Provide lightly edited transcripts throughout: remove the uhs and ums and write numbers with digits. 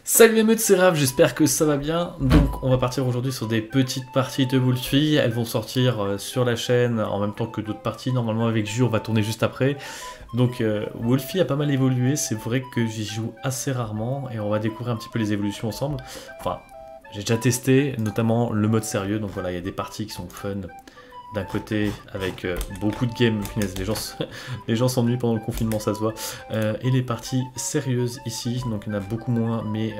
Salut les meutes, c'est Raph, j'espère que ça va bien. Donc on va partir aujourd'hui sur des petites parties de Wolfie. Elles vont sortir sur la chaîne en même temps que d'autres parties. Normalement avec Jus on va tourner juste après. Donc Wolfie a pas mal évolué, c'est vrai que j'y joue assez rarement et on va découvrir un petit peu les évolutions ensemble. Enfin, j'ai déjà testé, notamment le mode sérieux, donc voilà, il y a des parties qui sont fun. D'un côté, avec beaucoup de games, punaise, les gens s'ennuient pendant le confinement, ça se voit. Et les parties sérieuses ici, donc il y en a beaucoup moins, mais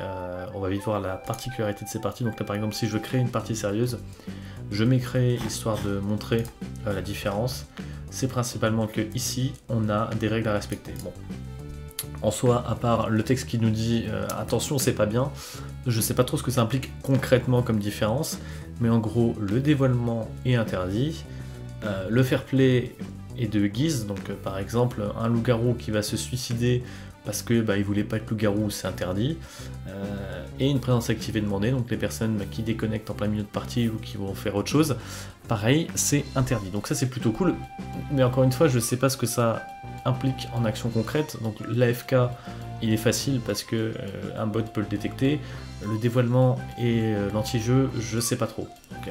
on va vite voir la particularité de ces parties. Donc là par exemple, si je veux créer une partie sérieuse, je m'ai créé histoire de montrer la différence. C'est principalement que ici, on a des règles à respecter. Bon, en soi, à part le texte qui nous dit attention, c'est pas bien, je sais pas trop ce que ça implique concrètement comme différence, mais en gros, le dévoilement est interdit, le fair play est de guise, donc par exemple, un loup-garou qui va se suicider parce que il voulait pas être loup-garou, c'est interdit, et une présence activée demandée, donc les personnes qui déconnectent en plein milieu de partie ou qui vont faire autre chose, pareil, c'est interdit. Donc ça c'est plutôt cool, mais encore une fois, je sais pas ce que ça implique en action concrète, donc l'AFK il est facile parce que un bot peut le détecter, le dévoilement et l'anti-jeu, je sais pas trop. Donc,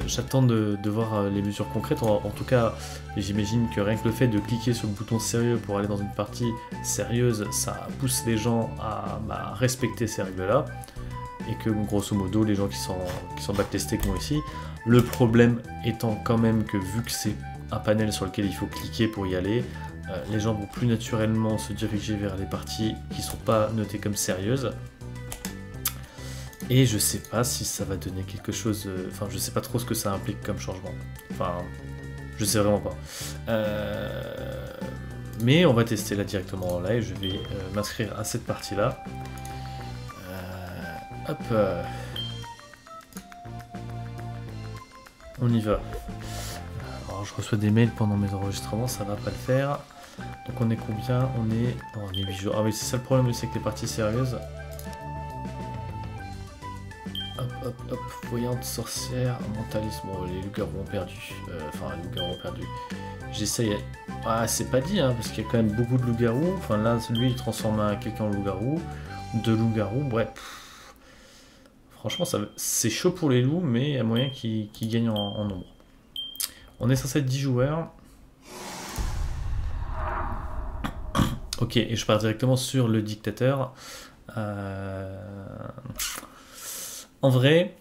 j'attends de voir les mesures concrètes. En tout cas, j'imagine que rien que le fait de cliquer sur le bouton sérieux pour aller dans une partie sérieuse, ça pousse les gens à respecter ces règles-là. Et que grosso modo, les gens qui sont backtestés comme ici, le problème étant quand même que vu que c'est un panel sur lequel il faut cliquer pour y aller, les gens vont plus naturellement se diriger vers les parties qui sont pas notées comme sérieuses. Et je sais pas si ça va donner quelque chose... Enfin, je sais pas trop ce que ça implique comme changement. Enfin, je sais vraiment pas. Mais on va tester là directement en live. Je vais m'inscrire à cette partie-là. Hop. On y va. Alors, je reçois des mails pendant mes enregistrements, ça va pas le faire. Donc on est combien? On est... Non, on est 8 jours. Ah oui, c'est ça le problème aussi avec les parties sérieuses. Hop, hop, voyante, sorcière, mentalisme. Bon, les loups-garous ont perdu. Enfin, les loups-garous ont perdu. J'essaye... Ah, c'est pas dit, hein, parce qu'il y a quand même beaucoup de loups-garous. Enfin, là, lui, il transforme quelqu'un en loup-garou. Deux loups-garous, bref. Franchement, c'est chaud pour les loups, mais il y a moyen qu'ils gagnent en nombre. On est censé être 10 joueurs. Ok, et je pars directement sur le dictateur. En vrai,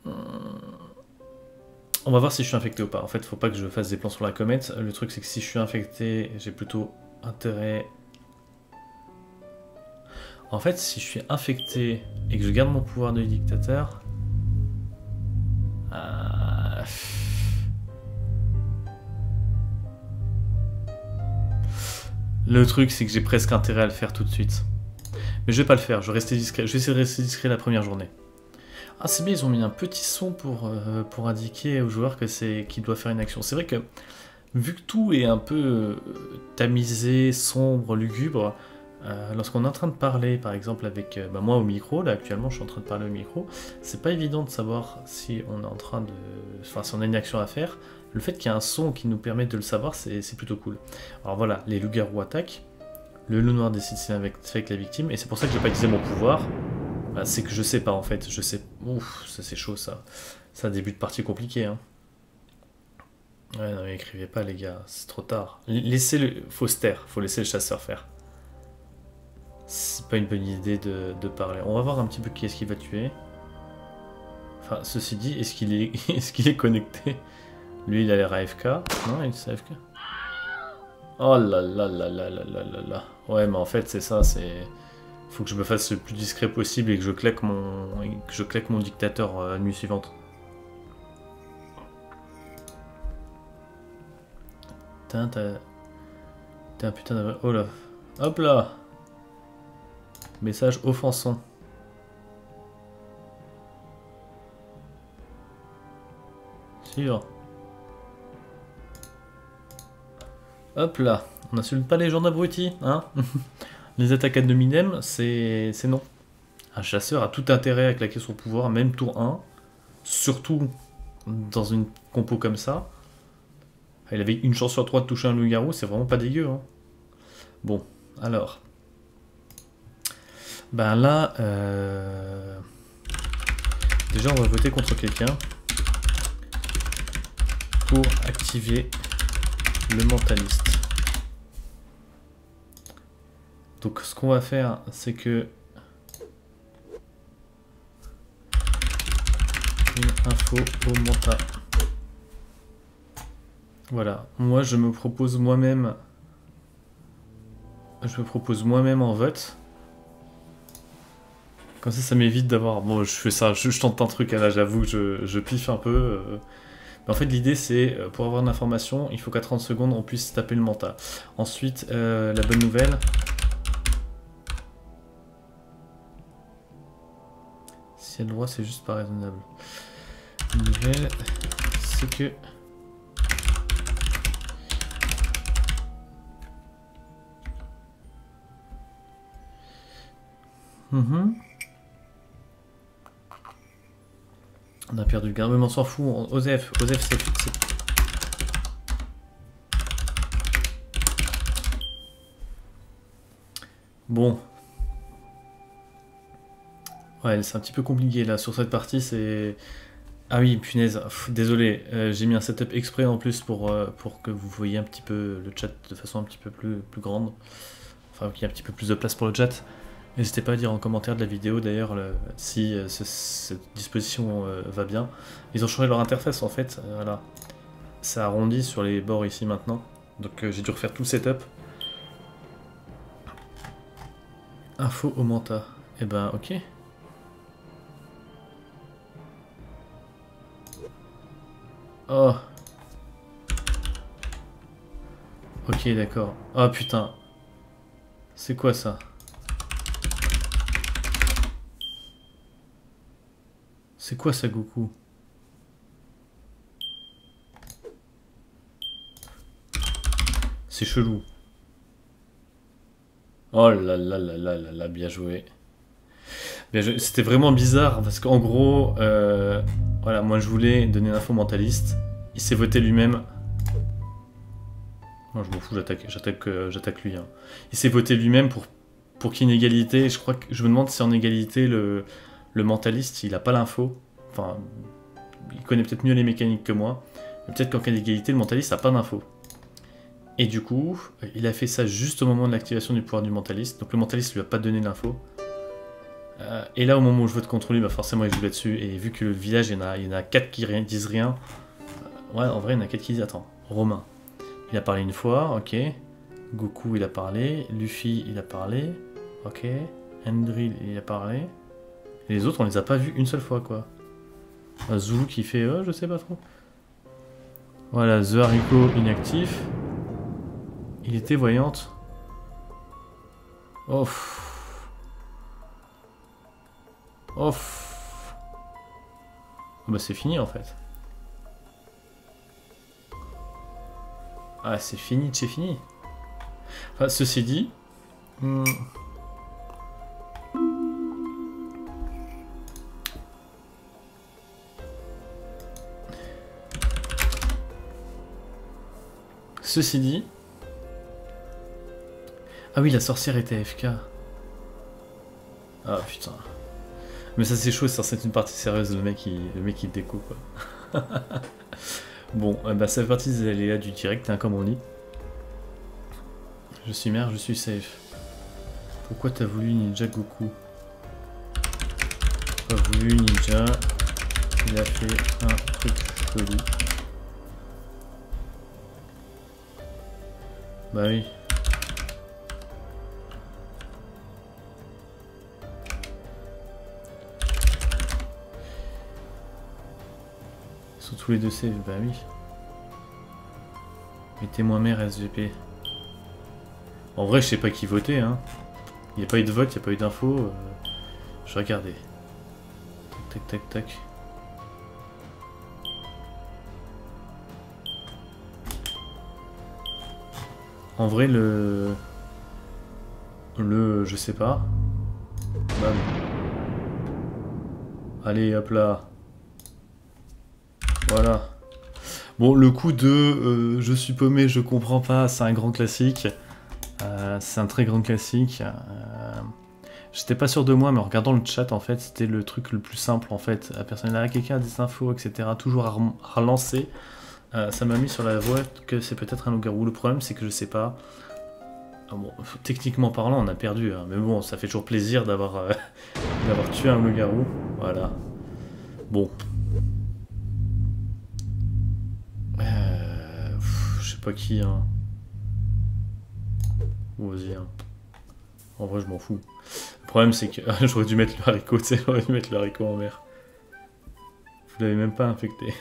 on va voir si je suis infecté ou pas. En fait, faut pas que je fasse des plans sur la comète. Le truc, c'est que si je suis infecté, j'ai plutôt intérêt... En fait, si je suis infecté et que je garde mon pouvoir de dictateur... Le truc, c'est que j'ai presque intérêt à le faire tout de suite. Mais je vais pas le faire, je vais rester discret. Je vais essayer de rester discret la première journée. Ah, c'est bien, ils ont mis un petit son pour indiquer aux joueurs que qu'il doit faire une action. C'est vrai que, vu que tout est un peu tamisé, sombre, lugubre, lorsqu'on est en train de parler, par exemple, avec moi au micro, là actuellement je suis en train de parler au micro, c'est pas évident de savoir si on est en train de... Enfin, si on a une action à faire. Le fait qu'il y ait un son qui nous permet de le savoir, c'est plutôt cool. Alors voilà, les loups-garous attaquent. Le loup noir décide s'il avec la victime, et c'est pour ça que j'ai pas utilisé mon pouvoir. Bah, c'est que je sais pas en fait, je sais... Ouf, ça c'est chaud ça. C'est un début de partie compliqué, hein. Ouais, non mais écrivez pas les gars, c'est trop tard. Laissez le... Faut se taire, faut laisser le chasseur faire. C'est pas une bonne idée de parler. On va voir un petit peu qui est-ce qu'il va tuer. Enfin, ceci dit, est-ce qu'il est... est-ce qu'il est connecté? Lui, il a l'air AFK. Non, il est AFK. Oh là là là là là là là là. Ouais, mais en fait, c'est ça, c'est... Faut que je me fasse le plus discret possible et que je claque mon dictateur la nuit suivante. T'es un putain de... Oh là. Hop là. Message offensant. Sûr. Hop là. On n'insulte pas les gens d'abrutis, hein. Les attaques ad hominem, c'est non. Un chasseur a tout intérêt à claquer son pouvoir, même tour 1. Surtout dans une compo comme ça. Il avait une chance sur 3 de toucher un loup-garou, c'est vraiment pas dégueu. Hein. Bon, alors. Ben là, déjà on va voter contre quelqu'un pour activer le mentaliste. Donc ce qu'on va faire, c'est que une info au mental. Voilà, moi je me propose moi-même. Je me propose moi-même en vote. Comme ça m'évite d'avoir... Bon, je fais ça, je tente un truc, là j'avoue que je piffe un peu. Mais en fait l'idée c'est, pour avoir une information, il faut qu'à 30 secondes on puisse taper le mental. Ensuite, la bonne nouvelle... Si elle a le droit, c'est juste pas raisonnable. Une nouvelle, c'est que... On a perdu le gars, mais on s'en fout. Osef c'est... Bon. Ouais, c'est un petit peu compliqué là, sur cette partie, c'est... Ah oui, punaise, désolé, j'ai mis un setup exprès en plus pour que vous voyez un petit peu le chat de façon un petit peu plus grande. Enfin, qu'il y ait un petit peu plus de place pour le chat. N'hésitez pas à dire en commentaire de la vidéo d'ailleurs si cette disposition va bien. Ils ont changé leur interface en fait, voilà. Ça arrondit sur les bords ici maintenant. Donc j'ai dû refaire tout le setup. Info au Manta. Eh ben ok. Oh. Ok d'accord. Oh putain. C'est quoi ça? C'est quoi ça, Goku? C'est chelou. Oh là là là là là là, bien joué. C'était vraiment bizarre parce qu'en gros, voilà, moi je voulais donner l'info mentaliste. Il s'est voté lui-même. Moi je m'en fous, j'attaque lui. Hein. Il s'est voté lui-même pour qu'il y ait une égalité. Je crois que je me demande si en égalité le mentaliste il a pas l'info. Enfin, il connaît peut-être mieux les mécaniques que moi. Mais peut-être qu'en cas d'égalité, le mentaliste n'a pas d'info. Et du coup, il a fait ça juste au moment de l'activation du pouvoir du mentaliste. Donc le mentaliste lui a pas donné l'info. Et là, au moment où je vote contre lui, bah forcément il joue là-dessus. Et vu que le village, il y en a 4 qui disent rien. Ouais, en vrai, il y en a 4 qui disent... Attends, Romain. Il a parlé une fois, ok. Goku, il a parlé. Luffy, il a parlé. Ok. Endril, il a parlé. Et les autres, on les a pas vus une seule fois, quoi. Zulu qui fait... je sais pas trop. Voilà, The Haricot inactif. Il était voyante. Off. Off. Bah c'est fini en fait. Ah c'est fini de chez fini. Enfin, ceci dit... Ceci dit... Ah oui, la sorcière était AFK. Ah putain. Mais ça c'est chaud, ça c'est une partie sérieuse, le mec il déco quoi. Bon, bah ça fait partie des aléas du direct, hein, comme on dit. Je suis mère, je suis safe. Pourquoi t'as voulu Ninja Goku? T'as voulu Ninja, il a fait un truc chelou. Bah oui. Ils sont tous les deux safe, bah oui. Mettez-moi mère SGP. En vrai, je sais pas qui voter, hein. Il n'y a pas eu de vote, il n'y a pas eu d'infos. Je vais regarder. Tac, tac, tac, tac. En vrai, je sais pas. Bam. Allez, hop là. Voilà. Bon, le coup de je suis paumé, je comprends pas, c'est un grand classique. C'est un très grand classique. J'étais pas sûr de moi, mais en regardant le chat, en fait, c'était le truc le plus simple, en fait. La personne là, quelqu'un a des infos, etc. Toujours à relancer. Ça m'a mis sur la voie que c'est peut-être un loup-garou. Le problème, c'est que je sais pas. Ah bon, techniquement parlant, on a perdu, hein, mais bon, ça fait toujours plaisir d'avoir d'avoir tué un loup-garou. Voilà. Bon. Je sais pas qui, hein. Vas-y, hein. En vrai, je m'en fous. Le problème, c'est que j'aurais dû mettre le haricot, tu sais, j'aurais dû mettre le haricot en mer. Vous l'avez même pas infecté.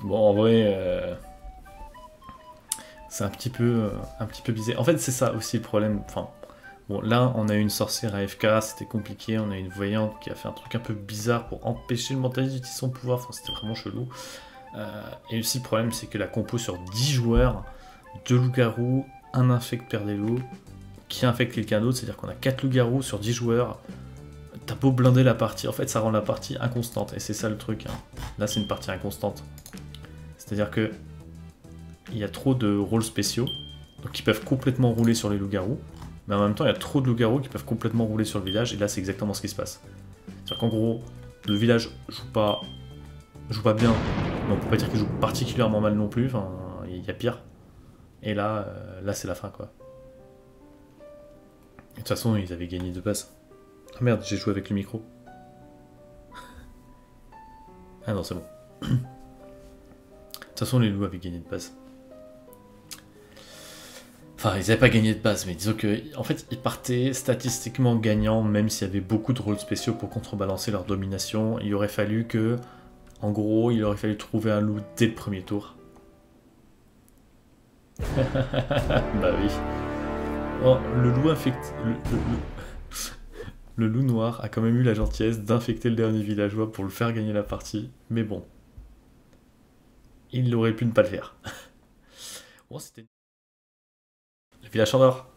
Bon, en vrai, c'est un petit peu bizarre. En fait, c'est ça aussi le problème. Enfin, bon, là, on a eu une sorcière AFK, c'était compliqué. On a une voyante qui a fait un truc un peu bizarre pour empêcher le mentaliste d'utiliser son pouvoir. Enfin, c'était vraiment chelou. Et aussi, le problème, c'est que la compo sur 10 joueurs, 2 loups-garous, un infect père des loups, qui infecte quelqu'un d'autre, c'est-à-dire qu'on a 4 loups-garous sur 10 joueurs. T'as beau blinder la partie, en fait, ça rend la partie inconstante. Et c'est ça le truc. Hein. Là, c'est une partie inconstante. C'est-à-dire que il y a trop de rôles spéciaux, donc qui peuvent complètement rouler sur les loups-garous, mais en même temps, il y a trop de loups-garous qui peuvent complètement rouler sur le village, et là, c'est exactement ce qui se passe. C'est-à-dire qu'en gros, le village joue pas bien, mais on peut pas dire qu'il joue particulièrement mal non plus, enfin, il y a pire. Et là, c'est la fin, quoi. Et de toute façon, ils avaient gagné de base. Ah merde, j'ai joué avec le micro. Ah non, c'est bon. De toute façon, les loups avaient gagné de base. Enfin, ils n'avaient pas gagné de base, mais disons que, en fait, ils partaient statistiquement gagnants, même s'il y avait beaucoup de rôles spéciaux pour contrebalancer leur domination. Il aurait fallu que, en gros, il aurait fallu trouver un loup dès le premier tour. Bah oui. Oh, le loup infecté. Le loup noir a quand même eu la gentillesse d'infecter le dernier villageois pour le faire gagner la partie, mais bon. Il aurait pu ne pas le faire. Bon, c'était. Le village en or.